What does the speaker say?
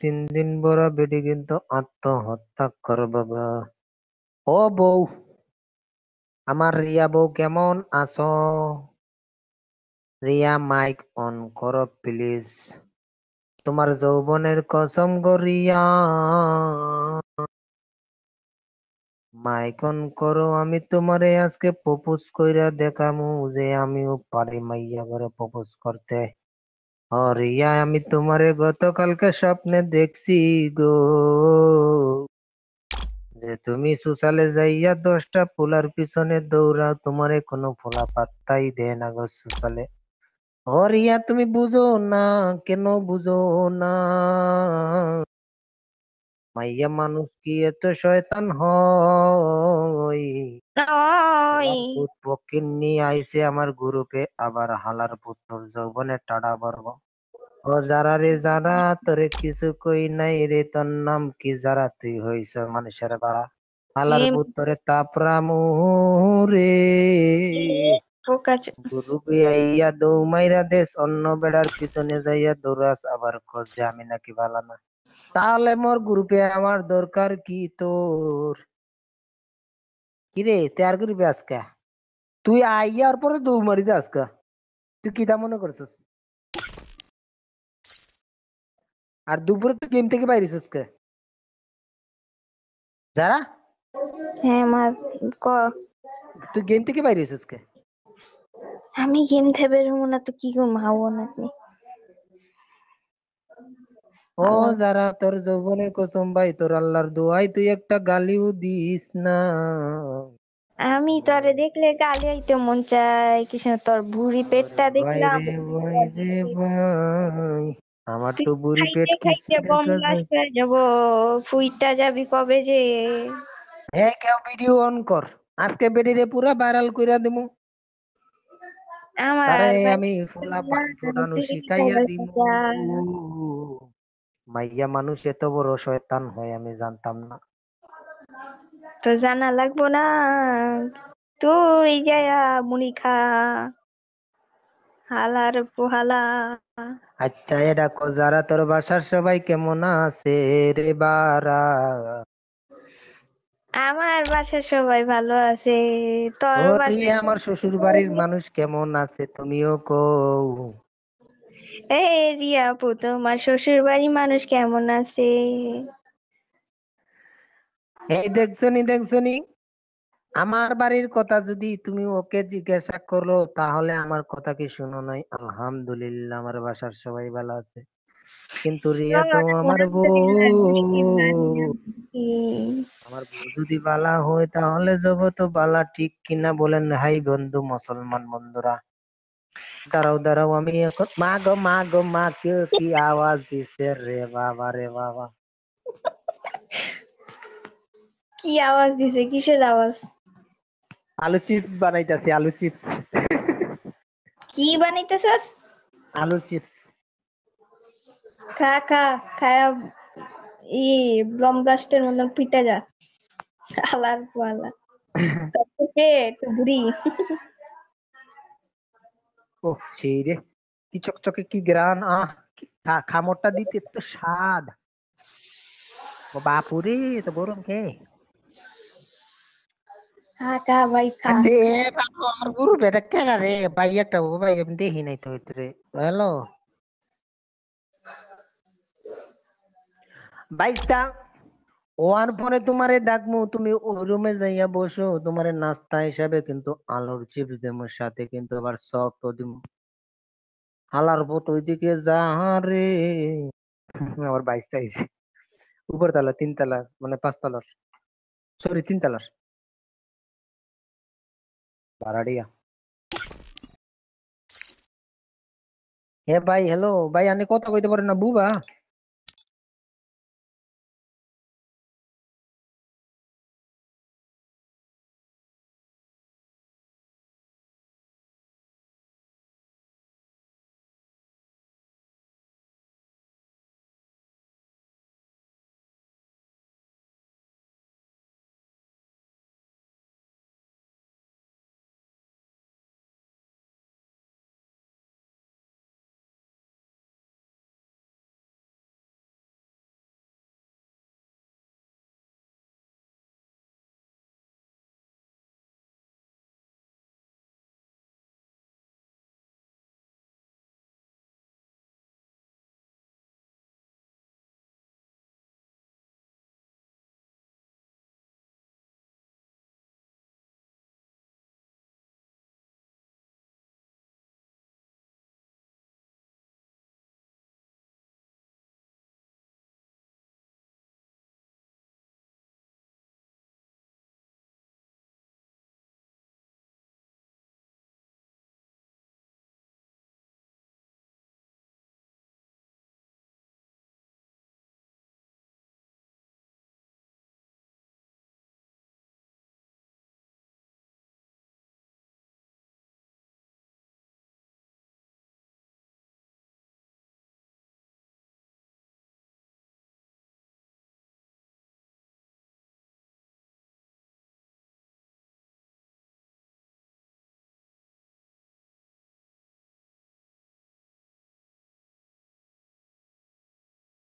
3 দিন বড় বেটি কিন্তু আত্মহত্যা করবে গো। ও বউ, আমার রিয়া বউ কেমন আছো? রিয়া মাইক অন করো প্লিজ। তোমার যৌবনের কসম গো রিয়া, মাইক অন করো। আমি তোমারে আজকে প্রপোজ কইরা দেখামু যে আমিও পারি মাইয়া করে প্রপোজ করতে। ও রিয়া, আমি তোমারে গতকালকে স্বপ্নে দেখছি গো, যে তুমি সুসালে যাইয়া 10টা পোলার পিছনে দৌড়াও, তোমারে কোনো পোলা পাত্তাই দেয় না গো সুসালে। ও রিয়া, তুমি বুঝো না, কেন বুঝো না? মাইয়া মানুষ কি এত শয়তান হয়? ওই হালার ভূত পক্ষিন নিয়ে আইছে আমার গ্রুপে, আবার হালার ভূত তোর যৌবনে টাড়া বর্ব। ও যারা রে যারা, তোরে কিছু কই নাই রে, তোর নাম কি যারা, তুই হইছ মানুষের বাড়া। হালার এম ভূত তোরে তাপরা মুরে, পোকাচো। গ্রুপে আইয়া দৌ মাইরা দেশ, অন্য বেড়ার পিছনে যাইয়া দৌড়াস, আবার খোঁজ যে আমি নাকি ভালো না। তাহলে মোর গ্রুপে আমার দরকার কি তোর? কিরে তুই আর গ্রুপে আজকা? তুই আইয়ার পরে দৌড় মারি যা আজকা। তুই কিটা মনে করছিস? আর দুপুরে তুই গেম থেকে বাইরে কে? যারা, হ্যাঁ মা, ক। তুই গেম থেকে বাইরে কে? আমি গেম থেকে বেরোবো না তো কি করবো, হাবো নাকি? ও যারা, তোর যৌবনের কসম ভাই, তোর আল্লাহর দোয়াই, তুই একটা গালিও দিস না। আমি তোরে দেখলে গালি আইতে মন চাই, কৃষ্ণ তোর ভুড়ি পেটটা ভাই দেখলাম। রে ভাই রে ভাই, আমার তুই তো বুড়ি পেট খাইতে কিছু খাইতে বম দেখা যায়। ব্লাস্ট হয়ে যাবো। ফুইটা যাবি কবে যে? হ্যাঁ, কেউ ভিডিও অন কর, আজকে বেডিরে পুরা ভাইরাল কইরা দিমু। তারে আমার ভাই আমি ফোলা পান ফোটানো তুই শিখাইয়া কবে দিমু। যা। মাইয়া মানুষ এত বড় শয়তান হয় আমি জানতাম না। তো জানা লাগবো না, তুই যায়া মুড়ি খা, হালার পোহালা। আচ্ছা এ ডাকো, যারা তোর বাসার সবাই কেমন আছে রে বারা? আমার বাসার সবাই ভালো আছে। তোর ওরে বাসার আমার শ্বশুর বাড়ির মানুষ কেমন আছে তুমিও কও। এই রিয়া আপু, তোমার শ্বশুর বাড়ির মানুষ কেমন আছে? এই দেখছনি দেখছনি, আমার বাড়ির কথা যদি তুমি ওকে জিজ্ঞাসা করো, তাহলে আমার কথা কি শুনো নাই? আলহামদুলিল্লাহ আমার বাসার সবাই ভালো আছে, কিন্তু রিয়া তো আমার আলহামদুলিল্লাহ, মুশকিল জানি না বউ। কি। আমার বউ যদি বালা হয় তাহলে যাব তো বালা, ঠিক কিনা বলেন হাই বন্ধু মুসলমান বন্ধুরা? দাঁড়াও দাঁড়াও, আমি এখন মা গো মা গো মা, কেউ কি আওয়াজ দিছে রে বাবা রে বাবা। কি আওয়াজ দিছে? কিসের আওয়াজ? আলু চিপস বানাইতেছি, আলু চিপস। কি বানাইতেছস? আলু চিপস। খা খা, খায়া ই বম ব্লাস্টের মতন পিটা যা, আলার পালা। তোকে একটু বুড়ি। ও সেই রে, কি চকচকে, কি গ্রান, খামরটা দিতে তো স্বাদ। ও বাপুরে, তো গরম কে? খা খা ভাই খা। আরে বাবু, আমার গুরু বেটা কেন রে ভাই? একটা ও ভাই আমি দেখি নাই তো ভিতরে। হ্যালো বাইস্তা, ওয়ান পরে তোমারে ডাকমু, তুমি ওই রুমে যাইয়া বসো, তোমারে নাস্তা হিসাবে কিন্তু আলুর চিপস দেবো, সাথে কিন্তু আবার সফট দিব। হালার পথ ওইদিকে যা রে। আবার বাইস্তা আইছে, উপর তলা 3 তলা, মানে 5 তলার, সরি 3 তলার ভাড়াটিয়া। হে ভাই, হ্যালো ভাই, আপনি কথা কইতে পারেন না বুবা?